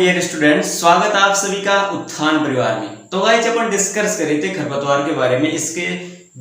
Dear students, स्वागत है आप सभी का उत्थान परिवार में। तो गाइस अपन डिस्कस कर रहे थे खरपतवार के बारे में। इसके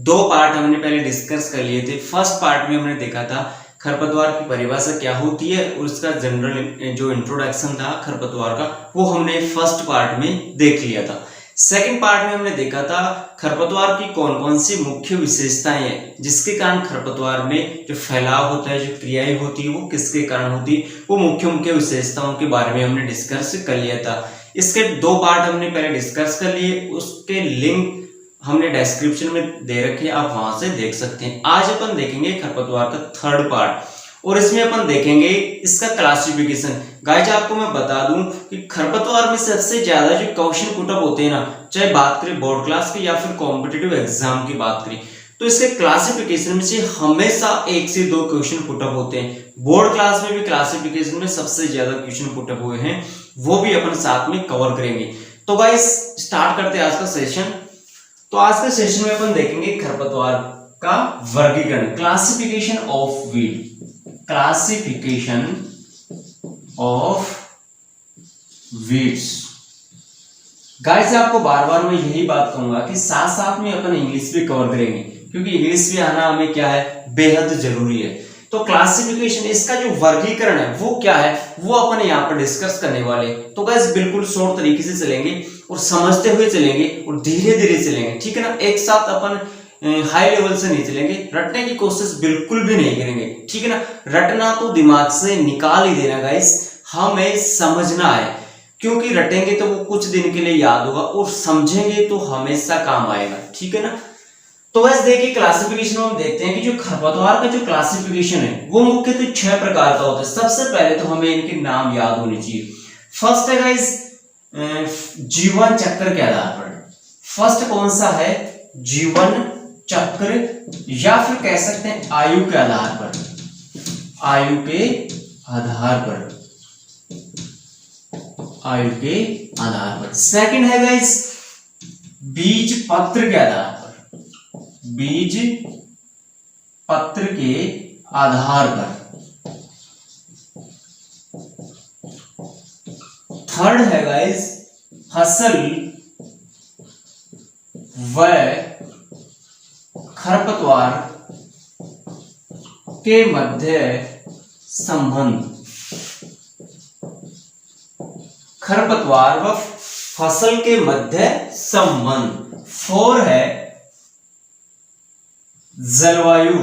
दो पार्ट हमने पहले डिस्कस कर लिए थे। फर्स्ट पार्ट में हमने देखा था खरपतवार की परिभाषा क्या होती है और उसका जनरल जो इंट्रोडक्शन था खरपतवार का, वो हमने फर्स्ट पार्ट में देख लिया था। सेकंड पार्ट में हमने देखा था खरपतवार की कौन कौन सी मुख्य विशेषताएं हैं जिसके कारण खरपतवार में जो फैलाव होता है, जो क्रियाएं होती है, वो किसके कारण होती है, वो मुख्य मुख्य विशेषताओं के बारे में हमने डिस्कस कर लिया था। इसके दो पार्ट हमने पहले डिस्कस कर लिए, उसके लिंक हमने डिस्क्रिप्शन में दे रखे, आप वहां से देख सकते हैं। आज अपन देखेंगे खरपतवार का थर्ड पार्ट और इसमें अपन देखेंगे इसका क्लासिफिकेशन। गाइस आपको मैं बता दूं कि खरपतवार में सबसे ज्यादा जो क्वेश्चन पुटअप होते हैं ना, चाहे बात करें बोर्ड क्लास की या फिर कॉम्पिटिटिव एग्जाम की बात करें, तो इसके क्लासिफिकेशन में से हमेशा 1 से 2 क्वेश्चन पुटअप होते हैं। बोर्ड क्लास में भी क्लासिफिकेशन में सबसे ज्यादा क्वेश्चन पुटअप हुए हैं, वो भी अपन साथ में कवर करेंगे। तो गाइस स्टार्ट करते हैं आज का सेशन। तो आज के सेशन में अपन देखेंगे खरपतवार का वर्गीकरण, classification of weed, classification of weeds. Guys आपको बार बार मैं यही बात कहूंगा कि साथ साथ में अपन इंग्लिश भी कवर करेंगे, क्योंकि इंग्लिश भी आना हमें क्या है, बेहद जरूरी है। तो क्लासिफिकेशन, इसका जो वर्गीकरण है वो क्या है, वो अपन यहाँ पर डिस्कस करने वाले। तो गाइस बिल्कुल शॉर्ट तरीके से चलेंगे और समझते हुए चलेंगे और धीरे धीरे चलेंगे, ठीक है ना। एक साथ अपन हाई लेवल से नहीं चलेंगे, रटने की कोशिश बिल्कुल भी नहीं करेंगे, ठीक है ना। रटना तो दिमाग से निकाल ही देना गाइस, हमें समझना है, क्योंकि रटेंगे तो वो कुछ दिन के लिए याद होगा और समझेंगे तो हमेशा काम आएगा, ठीक है ना। तो वैसे देखिए क्लासिफिकेशन में हम देखते हैं कि जो खरपतवार का जो क्लासिफिकेशन है वो मुख्यतः 6 प्रकार का होता है। सबसे पहले तो हमें इनके नाम याद होने चाहिए। फर्स्ट है गाइस जीवन चक्र के आधार पर। फर्स्ट कौन सा है, जीवन चक्र, या फिर कह सकते हैं आयु के आधार पर, आयु के आधार पर, आयु के आधार पर। सेकंड है गाइस बीज पत्र के आधार पर, बीज पत्र के आधार पर। थर्ड है गाइस फसल व खरपतवार के मध्य संबंध, खरपतवार व फसल के मध्य संबंध। 4 है जलवायु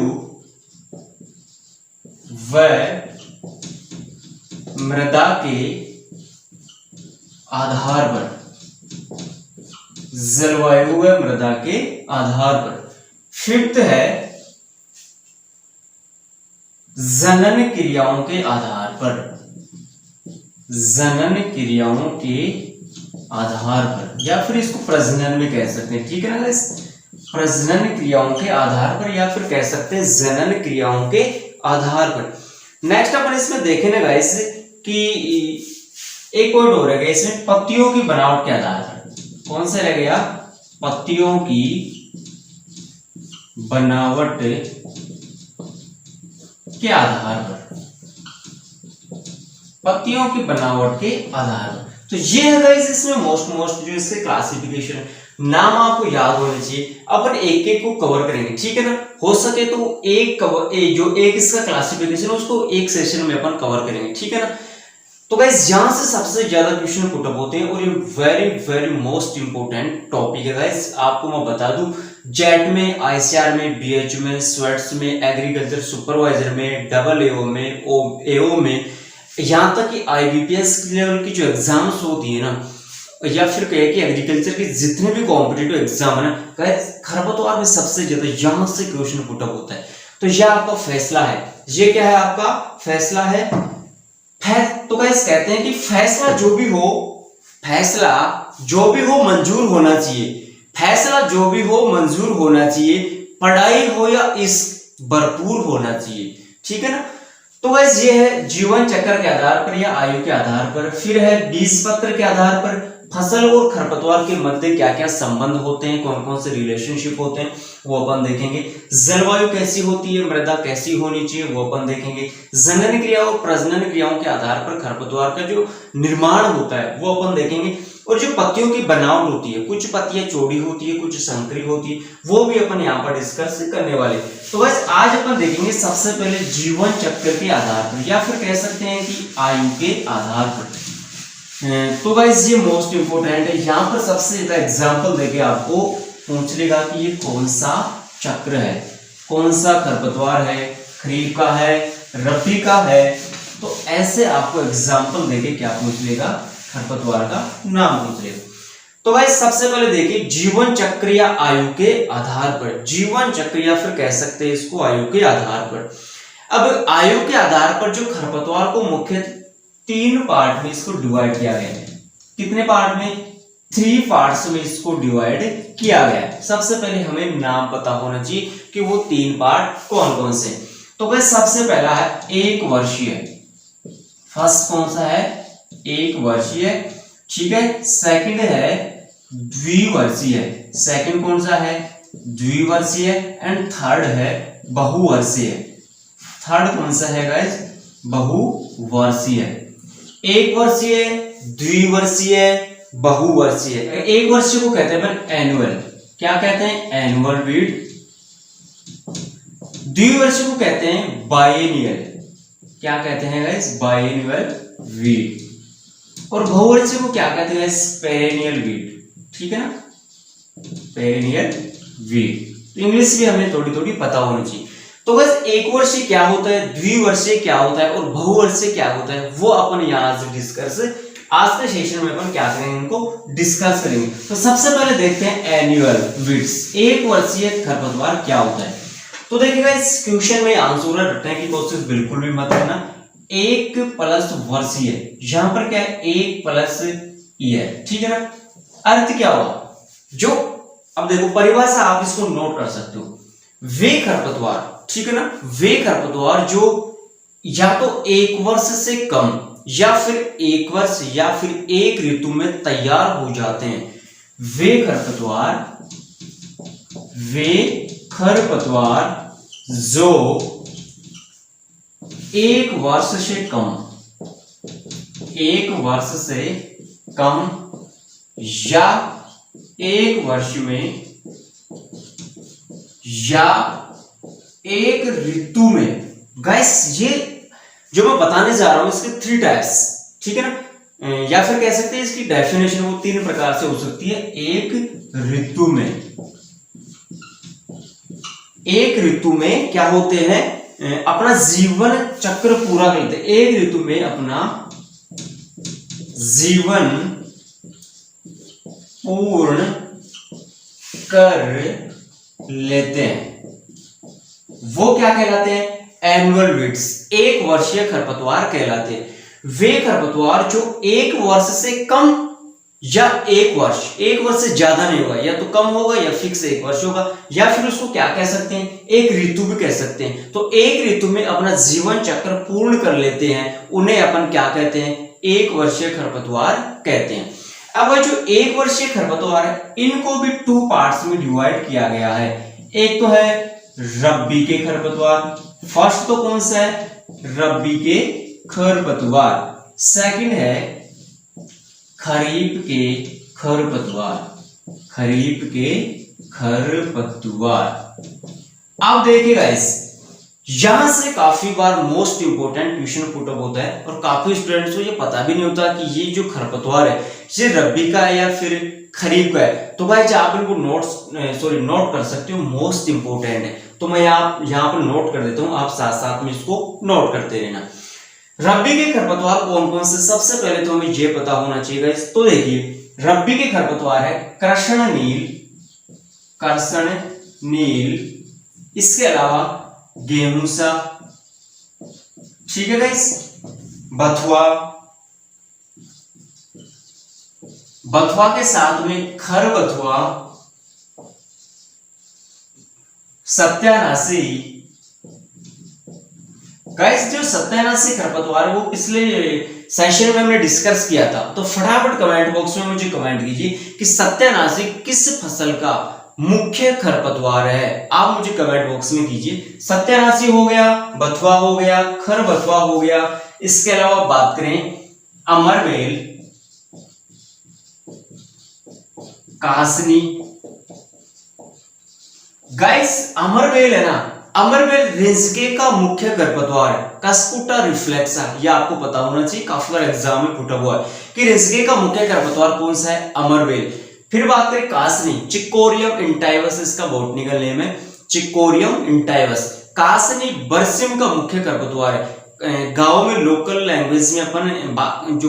व मृदा के आधार पर, जलवायु व मृदा के आधार पर। 5th है जनन क्रियाओं के आधार पर, जनन क्रियाओं के आधार पर, या फिर इसको प्रजनन भी कह सकते हैं, ठीक है ना। प्रजनन क्रियाओं के आधार पर, या फिर कह सकते हैं जनन क्रियाओं के आधार पर। नेक्स्ट अपन इसमें देखें ना गाइस कि एक पॉइंट हो रहा है इसमें पत्तियों की बनावट के आधार पर। कौन सा रह गया, पत्तियों की बनावट के आधार पर, पत्तियों की बनावट के आधार पर। तो ये है गाइस इसमें मोस्ट जो इसके क्लासिफिकेशन है। नाम आपको याद होने चाहिए, अपन एक एक को कवर करेंगे, ठीक है ना। हो सके तो जो एक इसका क्लासिफिकेशन है उसको एक सेशन में अपन कवर करेंगे, ठीक है ना। तो गाइस यहां से सबसे ज्यादा क्वेश्चन पुटअप होते हैं और ये very very most important topic है गाइस। आपको मैं बता दूं, जेट में, आईसीआर में, बीएच में, स्वेट्स में, एग्रीकल्चर सुपरवाइजर में, AA में, AO में, यहां तक कि आईबीपीएस लेवल की जो एग्जाम्स होती है ना, या फिर कहे कि एग्रीकल्चर के जितने भी कॉम्पिटिटिव एग्जाम है ना गाइस, खरपतवार में सबसे ज्यादा यहां से क्वेश्चन पुटअप होता है। तो यह आपका फैसला है, ये क्या है, आपका फैसला है। तो गाइस कहते हैं कि फैसला जो भी हो मंजूर होना चाहिए, फैसला जो भी हो मंजूर होना चाहिए, पढ़ाई हो या इश्क भरपूर होना चाहिए, ठीक है ना। तो गाइस ये है जीवन चक्र के आधार पर या आयु के आधार पर। फिर है बीज पत्र के आधार पर, फसल और खरपतवार के मध्य क्या क्या संबंध होते हैं, कौन कौन से रिलेशनशिप होते हैं वो अपन देखेंगे। जलवायु कैसी होती है, मृदा कैसी होनी चाहिए वो अपन देखेंगे। जनन क्रिया और प्रजनन क्रियाओं के आधार पर खरपतवार का जो निर्माण होता है वो अपन देखेंगे। और जो पत्तियों की बनावट होती है, कुछ पत्तियां चौड़ी होती है, कुछ संकरी होती है, वो भी अपन यहाँ पर डिस्कस करने वाले। तो बस आज अपन देखेंगे सबसे पहले जीवन चक्र के आधार पर, या फिर कह सकते हैं कि आयु के आधार पर। तो गाइस ये मोस्ट इंपोर्टेंट है, यहाँ पर सबसे ज्यादा एग्जाम्पल देके आपको पूछ लेगा कि ये कौन सा चक्र है, कौन सा खरपतवार है, खरीफ का है, रबी का है। तो ऐसे आपको एग्जाम्पल देके क्या पूछ लेगा, खरपतवार का नाम पूछ लेगा। तो भाई सबसे पहले देखिए जीवन चक्र या आयु के आधार पर, जीवन चक्र या फिर कह सकते हैं इसको आयु के आधार पर। अब आयु के आधार पर जो खरपतवार को मुख्य 3 पार्ट में इसको डिवाइड किया गया है। कितने पार्ट में? 3 पार्ट्स में इसको डिवाइड किया गया है। सबसे पहले हमें नाम पता होना चाहिए कि वो 3 पार्ट कौन कौन से। तो भाई सबसे पहला है 1 वर्षीय, फर्स्ट कौन सा है? 1 वर्षीय, ठीक है। सेकंड है द्विवर्षीय, सेकंड कौन सा है? द्विवर्षीय। एंड थर्ड है बहुवर्षीय, थर्ड कौन सा है गाइस? बहुवर्षीय। 1 वर्षीय, द्विवर्षीय, बहुवर्षीय। 1 वर्षीय को कहते हैं एनुअल, क्या कहते हैं? Annual weed. द्विवर्षीय को कहते हैं बाइएनियल, क्या कहते हैं गाइस? बाइएनियल वीड। और बहुवर्षीय को क्या कहते हैं? पेरेनियल वीड, ठीक है ना, पेरेनियल वीड। तो इंग्लिश भी हमें थोड़ी थोड़ी पता होनी चाहिए। तो बस 1 वर्षीय क्या होता है, द्विवर्षीय क्या होता है और बहुवर्षीय क्या होता है वो अपन यहाँ से डिस्कस आज के सेशन में अपन क्या करेंगे, इनको डिस्कस करेंगे। तो सबसे पहले देखते हैं एनुअल वीड्स, 1 वर्षीय खरपतवार क्या होता है। तो देखिएगा इस क्वेश्चन में आंसर रटने की कोशिश बिल्कुल भी मत करना। 1 प्लस वर्षीय, यहां पर क्या है? 1 प्लस ईयर, ठीक है ना। अर्थ क्या हुआ? जो अब देखो परिभाषा आप इसको नोट कर सकते हो, वे खरपतवार, ठीक है ना, वे खरपतवार जो या तो 1 वर्ष से कम या फिर 1 वर्ष या फिर 1 ऋतु में तैयार हो जाते हैं, वे खरपतवार जो 1 वर्ष से कम, 1 वर्ष से कम या 1 वर्ष में या 1 ऋतु में। गाइस ये जो मैं बताने जा रहा हूं इसके 3 टाइप्स, ठीक है ना, या फिर कह सकते हैं इसकी डेफिनेशन वो 3 प्रकार से हो सकती है। 1 ऋतु में, 1 ऋतु में क्या होते हैं? अपना जीवन चक्र पूरा करते हैं। 1 ऋतु में अपना जीवन पूर्ण कर लेते हैं, वो क्या कहलाते हैं? एनुअल वीड्स, 1 वर्षीय खरपतवार कहलाते हैं। वे खरपतवार जो 1 वर्ष से कम या 1 वर्ष से ज्यादा नहीं होगा, या तो कम होगा या फिक्स 1 वर्ष होगा, या फिर उसको क्या कह सकते हैं? 1 ऋतु भी कह सकते हैं। तो 1 ऋतु में अपना जीवन चक्र पूर्ण कर लेते हैं, उन्हें अपन क्या कहते हैं? 1 वर्षीय खरपतवार कहते हैं। अब जो 1 वर्षीय खरपतवार है इनको भी 2 पार्ट्स में डिवाइड किया गया है। एक तो है रब्बी के खरपतवार, फर्स्ट तो कौन सा है? रब्बी के खरपतवार। सेकंड है खरीफ के खरपतवार, खरीफ के खरपतवार। अब देखिएगा इस यहां से काफी बार most important question put up होता है और काफी स्टूडेंट्स को ये पता भी नहीं होता कि ये जो खरपतवार है ये रबी का है या फिर खरीफ का है। तो भाई आप इनको नोट कर सकते हो, मोस्ट इंपोर्टेंट है। तो मैं यहाँ पर नोट कर देता हूं, आप साथ साथ में इसको नोट करते रहना। रबी के खरपतवार कौन कौन से? सबसे पहले तो हमें ये पता होना चाहिए। तो देखिए रबी के खरपतवार है कृष्ण नील, इसके अलावा गेहूंसा, ठीक है गाइस, बथुआ के साथ में खरबथुआ, सत्यानाशी, गाइस जो सत्यानाशी खरपतवार वो पिछले सेशन में हमने डिस्कस किया था, तो फटाफट कमेंट बॉक्स में मुझे कमेंट कीजिए कि सत्यानाशी किस फसल का मुख्य खरपतवार है। आप मुझे कमेंट बॉक्स में कीजिए। सत्यानाशी हो गया, बथुआ हो गया, खरबथुआ हो गया, इसके अलावा बात करें अमरबेल, कासनी। गाइस अमरबेल है ना, अमरबेल रेंजके का मुख्य खरपतवार है, कस्कुटा रिफ्लेक्सा। ये आपको पता होना चाहिए, काफी बार एग्जाम में पूछा हुआ है कि रेंजके का मुख्य खरपतवार कौन सा है, अमरबेल। फिर बात करें कासनी, चिकोरियम इंटाइवस इसका बॉटनिकल नेम है, चिकोरियम इंटाइवस। कासनी बरसिम का मुख्य खरपतवार है। गांव में लोकल लैंग्वेज में अपन जो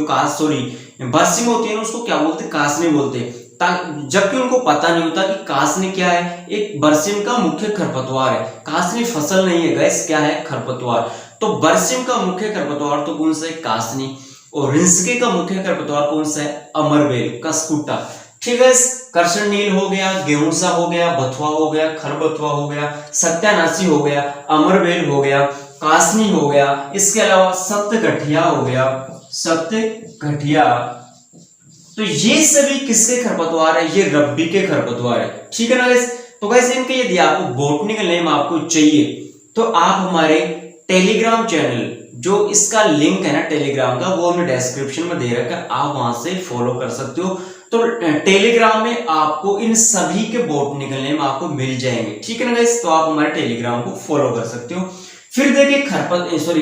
बरसिम होती है ना, उसको क्या बोलते हैं, कासनी बोलते हैं, जबकि उनको पता नहीं होता कि कासनी क्या है, एक बरसिम का मुख्य खरपतवार है। कासनी फसल नहीं है गाइस, क्या है, खरपतवार। तो बरसिम का मुख्य खरपतवार तो कौन सा है, कासनी, और रिंसके का मुख्य खरपतवार कौन सा है, अमरबेल, कस्कुटा। ठीक है, करसननील हो गया, गेहूंसा हो गया, बथुआ हो गया, खरबथुआ हो गया, सत्यानाशी हो गया, अमरबेल हो गया, कासनी हो गया, इसके अलावा सप्तगठिया हो गया, सप्तगठिया। तो ये सभी किसके खरपतवार है, ये रब्बी के खरपतवार है। ठीक है ना गाइस। तो गाइस इनके यदि आपको बॉटनिकल नेम आपको चाहिए तो आप हमारे टेलीग्राम चैनल, जो इसका लिंक है ना टेलीग्राम का, वो हमने डिस्क्रिप्शन में दे रखा है, आप वहां से फॉलो कर सकते हो। तो टेलीग्राम में आपको इन सभी के बॉटनिकल नेम आपको मिल जाएंगे। ठीक है ना गाइस, तो आप हमारे टेलीग्राम को फॉलो कर सकते हो। फिर देखिए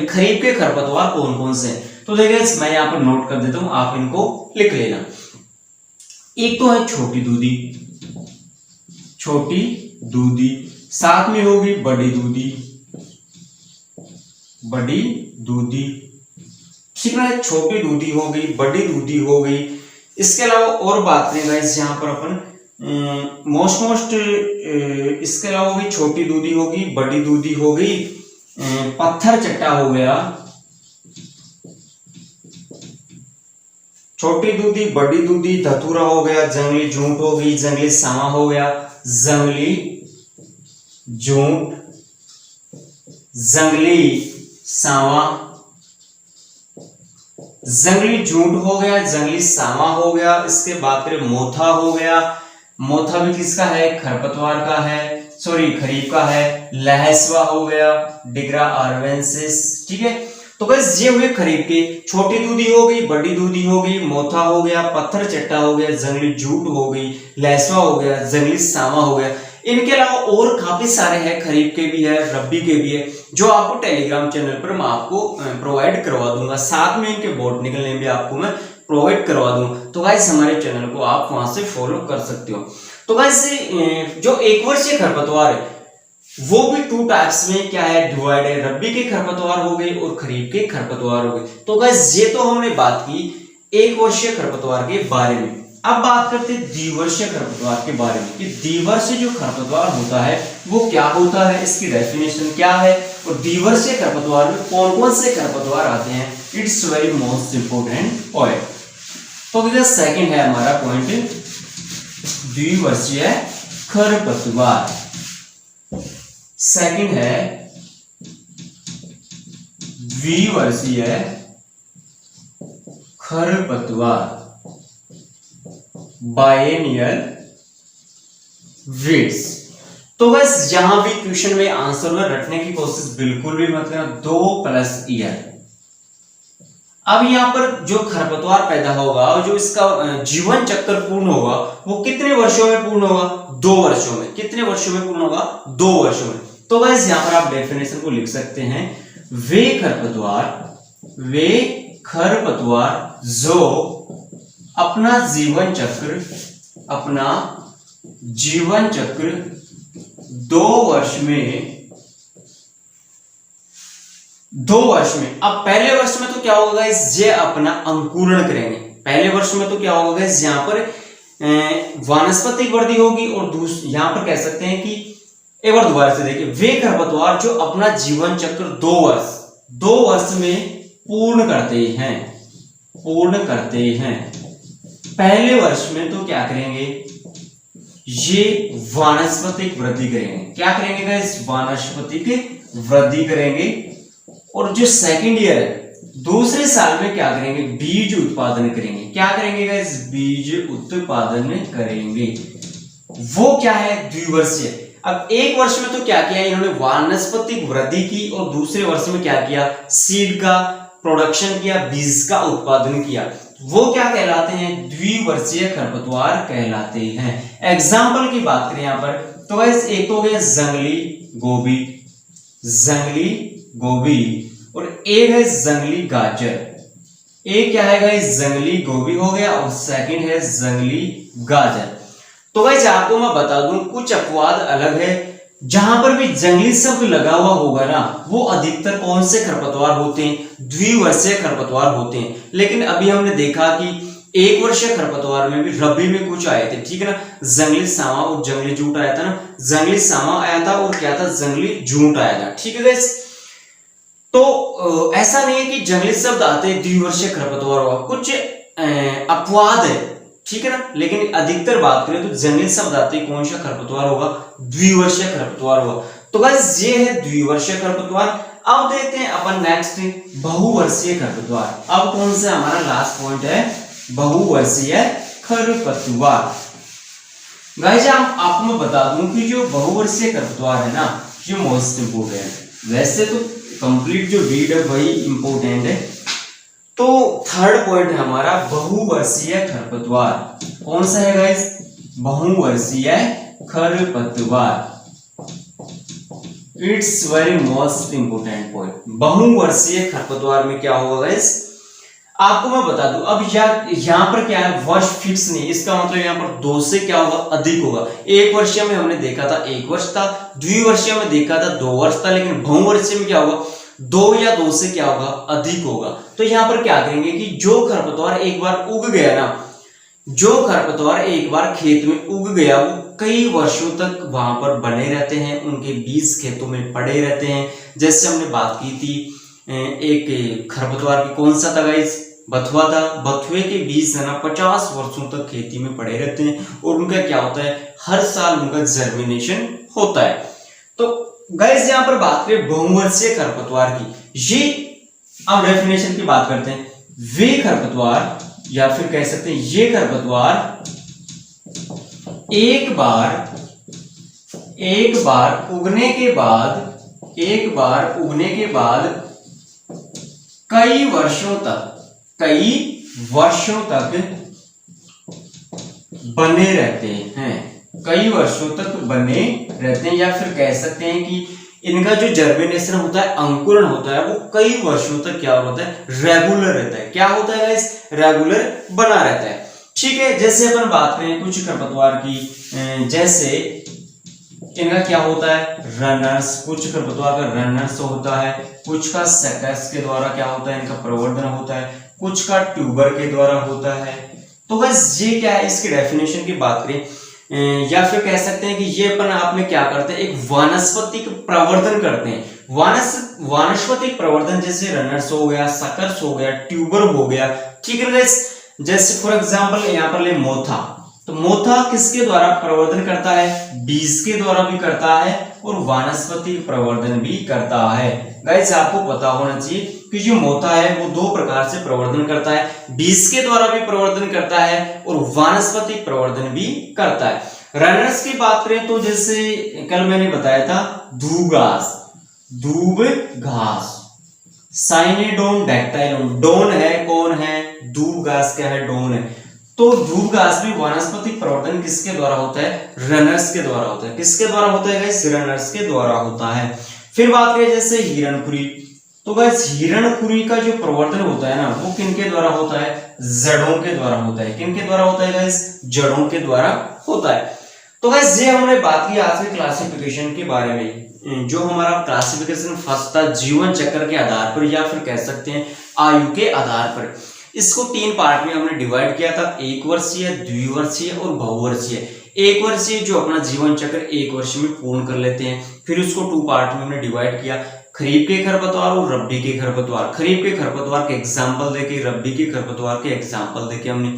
खरीफ के खरपतवार कौन कौन से हैं। तो देखिए मैं यहाँ पर नोट कर देता हूं, आप इनको लिख लेना। एक तो है छोटी दूधी, छोटी दूधी, साथ में होगी बड़ी दूधी, बड़ी दूधी। ठीक है, छोटी दूधी हो गई, बड़ी दूधी हो गई। इसके अलावा और बात करें गाइस, यहाँ पर अपन मोस्ट इसके अलावा होगी छोटी दूधी होगी, बड़ी दूधी हो गई, पत्थर चट्टा हो गया, छोटी दूधी, बड़ी दूधी, धतूरा हो गया, जंगली जूंट हो गई, जंगली सावा हो गया, जंगली जूंट, जंगली सावा, जंगली जूंट हो गया, जंगली सावा हो गया। इसके बाद करें मोथा हो गया, मोथा भी किसका है, खरपतवार का है, सॉरी खरीफ का है। लहसुआ हो गया, डिग्रा आर्वेंसिस। ठीक है, तो बस ये हुए खरीफ के। छोटी दूधी हो गई, बड़ी दूधी हो गई, मोथा हो गया, पत्थर चट्टा हो गया, जंगली जूट हो गई, लहसुआ हो गया, जंगली सावा हो गया। इनके अलावा और काफी सारे हैं, खरीफ के भी है, रब्बी के भी है, जो आपको टेलीग्राम चैनल पर मैं आपको प्रोवाइड करवा दूंगा। साथ में इनके बॉटनिकल नेम भी आपको मैं प्रोवाइड करवा दूंगा। तो गाइस हमारे चैनल को आप वहां से फॉलो कर सकते हो। तो गाइस जो एक वर्षीय खरपतवार है वो भी टू टाइप्स में क्या है, डिवाइड है। रब्बी के खरपतवार हो गए और खरीफ के खरपतवार हो गए। तो गाइस ये तो हमने बात की एक वर्षीय खरपतवार के बारे में। अब बात करते हैं द्विवर्षीय खरपतवार के बारे में कि द्विवर्षीय जो खरपतवार होता है वो क्या होता है, इसकी डेफिनेशन क्या है, और द्विवर्षीय खरपतवार में कौन कौन से खरपतवार आते हैं। It's very most important point. तो सेकंड है हमारा पॉइंट, द्विवर्षीय खरपतवार। सेकंड है द्विवर्षीय खरपतवार, बायनियल वीड्स। तो बस यहां भी क्वेश्चन में आंसर में रटने की कोशिश बिल्कुल भी मत करना, 2+ ईयर। अब यहां पर जो खरपतवार पैदा होगा, जो इसका जीवन चक्र पूर्ण होगा, वो कितने वर्षों में पूर्ण होगा, 2 वर्षों में। कितने वर्षों में पूर्ण होगा, 2 वर्षों में। तो बस यहां पर आप डेफिनेशन को लिख सकते हैं, वे खरपतवार जो अपना जीवन चक्र 2 वर्ष में। अब पहले वर्ष में तो क्या होगा, ये अपना अंकुरण करेंगे। पहले वर्ष में तो क्या होगा, यहाँ पर वानस्पतिक वृद्धि होगी, और यहां पर कह सकते हैं कि एक बार दोबारा से देखिए, वे खरपतवार जो अपना जीवन चक्र 2 वर्ष में पूर्ण करते हैं। पहले वर्ष में तो क्या करेंगे, ये वानस्पतिक वृद्धि करेंगे। क्या करेंगे गाइस, वानस्पतिक वृद्धि करेंगे। और जो सेकंड ईयर है दूसरे साल में क्या करेंगे, बीज उत्पादन करेंगे। क्या करेंगे गाइस, बीज उत्पादन करेंगे। वो क्या है, द्विवर्षीय। अब एक वर्ष में तो क्या किया इन्होंने, वानस्पतिक वृद्धि की, और दूसरे वर्ष में क्या किया, सीड का प्रोडक्शन किया, बीज का उत्पादन किया। वो क्या कहलाते हैं, द्विवर्षीय खरपतवार कहलाते हैं। एग्जाम्पल की बात करें यहाँ पर तो गाइस एक तो हो गया जंगली गोभी, जंगली गोभी, और एक है जंगली गाजर। एक क्या है गाइस, जंगली गोभी हो गया, और सेकंड है जंगली गाजर। तो गाइस आपको मैं बता दूं कुछ अपवाद अलग है, जहां पर भी जंगली शब्द लगा हुआ होगा ना, वो अधिकतर कौन से खरपतवार होते हैं, द्विवर्षीय खरपतवार होते हैं। लेकिन अभी हमने देखा कि एक वर्षीय खरपतवार में भी रबी में कुछ आए थे, ठीक है ना, जंगली सावा और जंगली जूट आया था ना, जंगली सावा आया था और क्या था, जंगली जूट आया था, ठीक है गाइस। तो ऐसा नहीं है कि जंगली शब्द आते द्विवर्षीय खरपतवार होगा, कुछ अपवाद है, ठीक है ना, लेकिन अधिकतर बात करें तो जंगली शब्द आते कौन सा खरपतवार होगा, द्विवर्षीय खरपतवार होगा। तो गाइस ये है द्विवर्षीय खरपतवार। अब देखते हैं अपन नेक्स्ट बहुवर्षीय खरपतवार। अब कौन सा हमारा लास्ट पॉइंट है, बहुवर्षीय खरपतवार। गाइस आपको मैं बता दूं कि जो बहुवर्षीय खरपतवार है ना, ये मोस्ट इंपोर्टेंट। वैसे तो कंप्लीट जो रीड है वही इंपोर्टेंट है। तो थर्ड पॉइंट है हमारा बहुवर्षीय खरपतवार। कौन सा है गाइस, बहुवर्षीय खरपतवार। It's very most important point. बहुवर्षीय खरपतवार में क्या होगा गाइस, आपको मैं बता दूं। अब यहाँ पर क्या है, वर्ष फिक्स नहीं, इसका मतलब यहाँ पर 2 से क्या होगा, अधिक होगा। एक वर्षीय में हमने देखा था 1 वर्ष था, द्विवर्षीय में देखा था 2 वर्ष था, लेकिन बहुवर्षीय में क्या होगा, 2 या 2 से क्या होगा, अधिक होगा। तो यहाँ पर क्या करेंगे कि जो खरपतवार एक बार उग गया ना, जो खरपतवार एक बार खेत में उग गया वो कई वर्षों तक वहां पर बने रहते हैं, उनके बीज खेतों में पड़े रहते हैं। जैसे हमने बात की थी एक खरपतवार की, कौन सा था गाइस, बथुआ था। बथुए के बीज है ना 50 वर्षों तक खेती में पड़े रहते हैं, और उनका क्या होता है, हर साल उनका जर्मिनेशन होता है। तो गाइस यहाँ पर बात करें बहुवर्षीय खरपतवार की, ये अब डेफिनेशन की बात करते हैं। वे खरपतवार या फिर कह सकते हैं ये खरपतवार एक बार उगने के बाद कई वर्षों तक बने रहते हैं, कई वर्षों तक बने रहते हैं। या फिर कह सकते हैं कि इनका जो जर्मिनेशन होता है, अंकुरण होता है, वो कई वर्षों तक क्या होता है, रेगुलर रहता है। क्या होता है गाइस, रेगुलर बना रहता है, ठीक है। जैसे अपन बात करें कुछ खरपतवार की, जैसे इनका क्या होता है, रनर्स, कुछ खरपतवार का रनर्स होता है, कुछ का सेकस के द्वारा क्या होता है, इनका प्रवर्धन होता है, कुछ का ट्यूबर के द्वारा होता है। तो बस ये क्या है, इसकी डेफिनेशन की बात करें या फिर कह सकते हैं कि ये अपन आप में क्या करते हैं, एक वानस्पतिक प्रवर्धन करते हैं। वानस्पतिक प्रवर्धन जैसे रनर्स हो गया, सकर्स हो गया, ट्यूबर हो गया, ठीक है गाइस। जैसे फॉर एग्जांपल यहाँ पर ले मोथा, तो मोथा किसके द्वारा प्रवर्धन करता है, बीज के द्वारा भी करता है और वानस्पतिक प्रवर्धन भी करता है। गाइस आपको पता होना चाहिए कि जो मोथा है वो 2 प्रकार से प्रवर्धन करता है, बीज के द्वारा भी प्रवर्धन करता है और वानस्पतिक प्रवर्धन भी करता है। रनर्स की बात करें तो जैसे कल मैंने बताया था दूब घास, साइनेडोन डैक्टाइलोन, डोन है, कौन है, दूब घास क्या है, डोन है। तो दूब घास में वानस्पतिक प्रवर्धन किसके द्वारा होता है, रनर्स के द्वारा होता है। किसके द्वारा होता है गाइस, रनर्स के द्वारा होता है। फिर बात करें जैसे हिरणखुरी, तो गाइस हिरणखुरी का जो प्रवर्धन होता है ना, वो किनके द्वारा होता है, जड़ों के द्वारा होता है। किनके द्वारा होता है गाइस, जड़ों के द्वारा होता है। तो गाइस ये हमने बात की आज के क्लासिफिकेशन के बारे में। जो हमारा क्लासिफिकेशन फर्स्ट था जीवन चक्र के आधार पर या फिर कह सकते हैं आयु के आधार पर। इसको 3 पार्ट में हमने डिवाइड किया था, 1 वर्षीय, द्विवर्षीय और बहुवर्षीय। 1 वर्षीय जो अपना जीवन चक्र 1 वर्ष में पूर्ण कर लेते हैं, फिर उसको 2 पार्ट में हमने डिवाइड किया, खरीफ के खरपतवार और रब्बी के खरपतवार। खरीफ के खरपतवार के एग्जाम्पल देके, रब्बी के खरपतवार के एग्जाम्पल देके हमने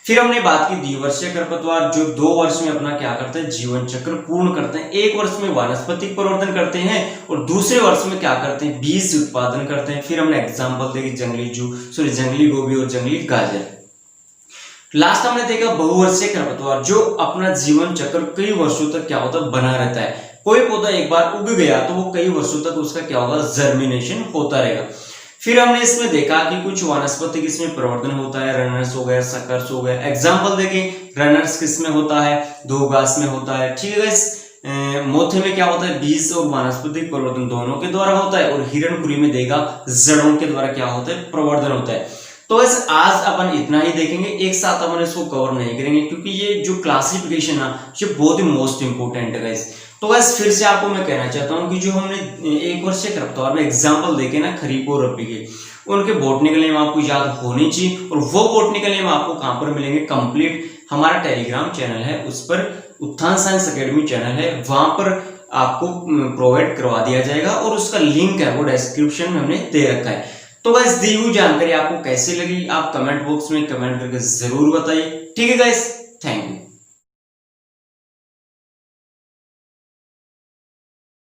फिर हमने बात की द्विवर्षीय खरपतवार, जो 2 वर्ष में अपना क्या करते हैं, जीवन चक्र पूर्ण करते हैं। 1 वर्ष में वानस्पतिक प्रवर्धन करते हैं और दूसरे वर्ष में क्या करते हैं, बीज उत्पादन करते हैं। फिर हमने एग्जाम्पल देखी जंगली गोभी और जंगली गाजर। लास्ट हमने देखा बहुवर्षीय खरपतवार, जो अपना जीवन चक्र कई वर्षों तक क्या होता है, बना रहता है। कोई पौधा एक बार उग गया तो वो कई वर्षों तक उसका क्या होगा, जर्मिनेशन होता रहेगा। फिर हमने इसमें देखा कि कुछ वानस्पतिक इसमें प्रवर्धन होता है, रनर्स हो गए, सकर्स हो गए। एग्जाम्पल देखें, रनर्स किसमें होता है, दो घास में होता है, ठीक है। मोथे में क्या होता है, बीज और वानस्पतिक प्रवर्धन दोनों के द्वारा होता है, और हिरणखुरी में देगा जड़ों के द्वारा क्या होता है, प्रवर्धन होता है। तो बस आज अपन इतना ही देखेंगे, एक साथ अपन इसको कवर नहीं करेंगे, क्योंकि ये जो क्लासिफिकेशन है ये बहुत ही मोस्ट इंपोर्टेंट है गाइस। तो बस फिर से आपको मैं कहना चाहता हूँ कि जो हमने 1 वर्षीय खरपतवार में एग्जाम्पल देखे ना, खरीफ और रबी के, उनके बॉटनिकल नेम आपको याद होनी चाहिए। और वो बॉटनिकल नेम आपको कहाँ पर मिलेंगे, कंप्लीट हमारा टेलीग्राम चैनल है, उस पर उत्थान साइंस एकेडमी चैनल है, वहां पर आपको प्रोवाइड करवा दिया जाएगा, और उसका लिंक है वो डिस्क्रिप्शन में हमने दे रखा है। तो गाइस दी हुई जानकारी आपको कैसी लगी, आप कमेंट बॉक्स में कमेंट करके जरूर बताइए, ठीक है गाइस, थैंक यू।